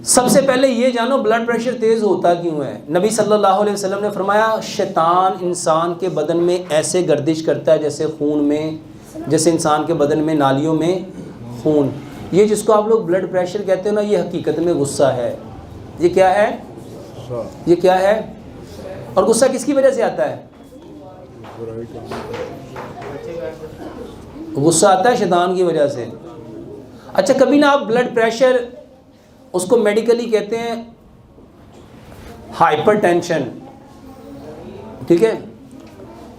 سب سے پہلے یہ جانو بلڈ پریشر تیز ہوتا کیوں ہے. نبی صلی اللہ علیہ وسلم نے فرمایا شیطان انسان کے بدن میں ایسے گردش کرتا ہے جیسے خون میں، جیسے انسان کے بدن میں نالیوں میں خون. یہ جس کو آپ لوگ بلڈ پریشر کہتے ہو نا، یہ حقیقت میں غصہ ہے. یہ کیا ہے؟ یہ کیا ہے؟ اور غصہ کس کی وجہ سے آتا ہے؟ غصہ آتا ہے شیطان کی وجہ سے. اچھا کبھی نا آپ بلڈ پریشر، اس کو میڈیکلی کہتے ہیں ہائپر ٹینشن، ٹھیک ہے؟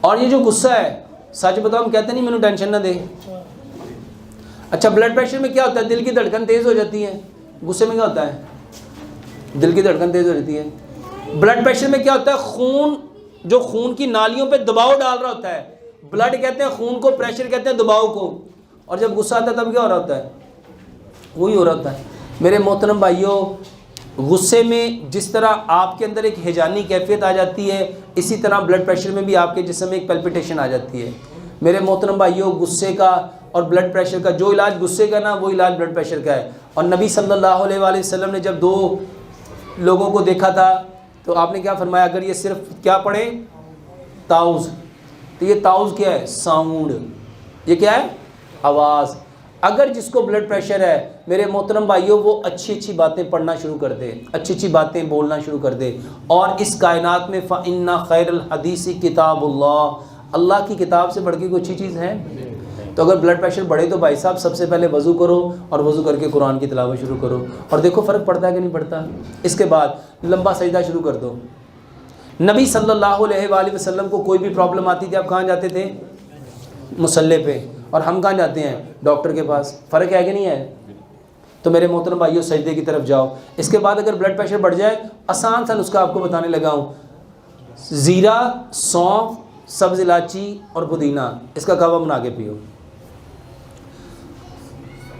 اور یہ جو غصہ ہے، سچ بتاؤ ہم کہتے نہیں مینوں ٹینشن نہ دے. اچھا بلڈ پریشر میں کیا ہوتا ہے؟ دل کی دھڑکن تیز ہو جاتی ہے. غصے میں کیا ہوتا ہے؟ دل کی دھڑکن تیز ہو جاتی ہے. بلڈ پریشر میں کیا ہوتا ہے؟ خون جو خون کی نالیوں پہ دباؤ ڈال رہا ہوتا ہے. بلڈ کہتے ہیں خون کو، پریشر کہتے ہیں دباؤ کو. اور جب غصہ آتا ہے تب کیا ہو رہا ہوتا ہے؟ وہی ہو رہا ہوتا ہے. میرے محترم بھائیوں، غصے میں جس طرح آپ کے اندر ایک ہیجانی کیفیت آ جاتی ہے، اسی طرح بلڈ پریشر میں بھی آپ کے جسم میں ایک پیلپیٹیشن آ جاتی ہے. میرے محترم بھائیوں، غصے کا اور بلڈ پریشر کا جو علاج غصے کا نا، وہ علاج بلڈ پریشر کا ہے. اور نبی صلی اللہ علیہ وآلہ وسلم نے جب دو لوگوں کو دیکھا تھا تو آپ نے کیا فرمایا؟ اگر یہ صرف کیا پڑھیں تاؤز، تو یہ تاؤز کیا ہے؟ ساؤنڈ. یہ کیا ہے؟ آواز. اگر جس کو بلڈ پریشر ہے میرے محترم بھائیوں، وہ اچھی اچھی باتیں پڑھنا شروع کر دے، اچھی اچھی باتیں بولنا شروع کر دے. اور اس کائنات میں فَإِنَّ خَيْرَ الْحَدِيثِ کتاب اللہ، اللہ کی کتاب سے بڑھ کے کوئی اچھی چیز ہے؟ تو اگر بلڈ پریشر بڑھے تو بھائی صاحب سب سے پہلے وضو کرو، اور وضو کر کے قرآن کی تلاوت شروع کرو، اور دیکھو فرق پڑتا ہے کہ نہیں پڑتا. اس کے بعد لمبا سجدہ شروع کر دو. نبی صلی اللہ علیہ وآلہ وسلم کو کوئی بھی پرابلم آتی تھی، آپ کہاں جاتے تھے؟ مصلی پہ. اور ہم کہاں جاتے ہیں؟ ڈاکٹر کے پاس. فرق ہے کہ نہیں ہے؟ تو میرے محترم بھائیوں سجدے کی طرف جاؤ. اس کے بعد اگر بلڈ پریشر بڑھ جائے، آسان سا نسخہ آپ کو بتانے لگا ہوں. زیرہ، سونف، سبز الائچی اور پودینہ، اس کا قہوہ بنا کے پیو.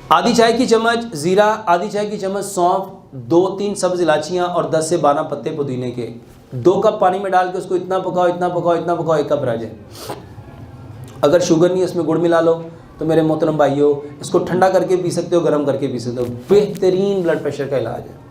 آدھی چائے کی چمچ زیرہ، آدھی چائے کی چمچ سونف، 2-3 سبز الائچیاں اور 10 سے 12 پتے پودینے کے. 2 کپ پانی میں ڈال کے اس کو اتنا پکاؤ اتنا پکاؤ اتنا پکاؤ، 1 کپ رہ جائے. اگر شوگر نہیں ہے اس میں گڑ ملا لو. تو میرے محترم بھائیوں اس کو ٹھنڈا کر کے پی سکتے ہو، گرم کر کے پی سکتے ہو. بہترین بلڈ پریشر کا علاج ہے.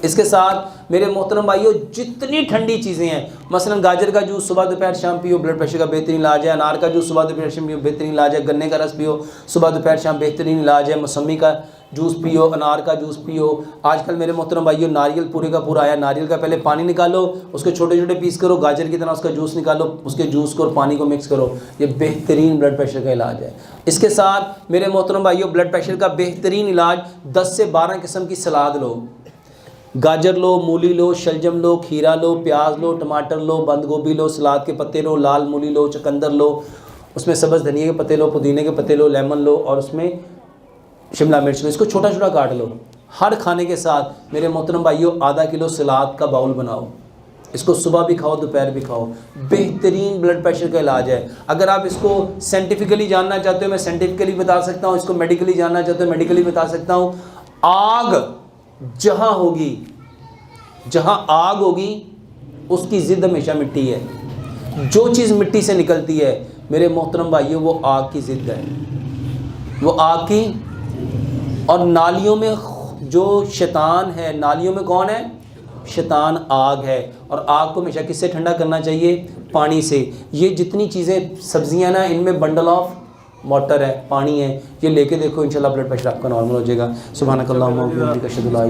اس کے ساتھ میرے محترم بھائیوں جتنی ٹھنڈی چیزیں ہیں، مثلا گاجر کا جوس صبح دوپہر شام پیو، بلڈ پریشر کا بہترین علاج ہے. انار کا جوس صبح دوپہر شام پیو، بہترین علاج ہے. گنے کا رس پیو صبح دوپہر شام، بہترین علاج ہے. موسمی کا جوس پیو، انار کا جوس پیو. آج کل میرے محترم بھائیوں ناریل پورے کا پورا آیا. ناریل کا پہلے پانی نکالو، اس کے چھوٹے چھوٹے پیس کرو، گاجر کی طرح اس کا جوس نکالو، اس کے جوس کو اور پانی کو مکس کرو. یہ بہترین بلڈ پریشر کا علاج ہے. اس کے ساتھ میرے محترم بھائیوں بلڈ پریشر کا بہترین علاج 10 سے 12 قسم کی سلاد لو. گاجر لو، مولی لو، شلجم لو، کھیرا لو، پیاز لو، ٹماٹر لو، بند گوبھی لو، سلاد کے پتے لو، لال مولی لو، چقندر لو، اس میں سبز دھنیا کے پتے لو، پودینے کے پتے لو، لیمن لو، اور اس میں شملہ مرچ لو. اس کو چھوٹا چھوٹا کاٹ لو. ہر کھانے کے ساتھ میرے محترم بھائیوں آدھا کلو سلاد کا باؤل بناؤ. اس کو صبح بھی کھاؤ، دوپہر بھی کھاؤ. بہترین بلڈ پریشر کا علاج ہے. اگر آپ اس کو سائنٹیفکلی جاننا چاہتے ہو میں سائنٹیفکلی بتا سکتا ہوں، اس کو میڈیکلی جاننا چاہتے ہو میڈیکلی بتا سکتا ہوں. آگ جہاں ہوگی، جہاں آگ ہوگی اس کی ضد ہمیشہ مٹی ہے. جو چیز مٹی سے نکلتی ہے میرے محترم بھائیوں وہ آگ کی ضد ہے، وہ آگ کی. اور نالیوں میں جو شیطان ہے، نالیوں میں کون ہے؟ شیطان آگ ہے. اور آگ کو ہمیشہ کس سے ٹھنڈا کرنا چاہیے؟ پانی سے. یہ جتنی چیزیں سبزیاں نا ان میں بنڈل آف واٹر ہے، پانی ہے. یہ لے کے دیکھو انشاءاللہ بلڈ پریشر آپ کا نارمل ہو جائے گا. سبحانک اللہم و بحمدک اشہد ان لا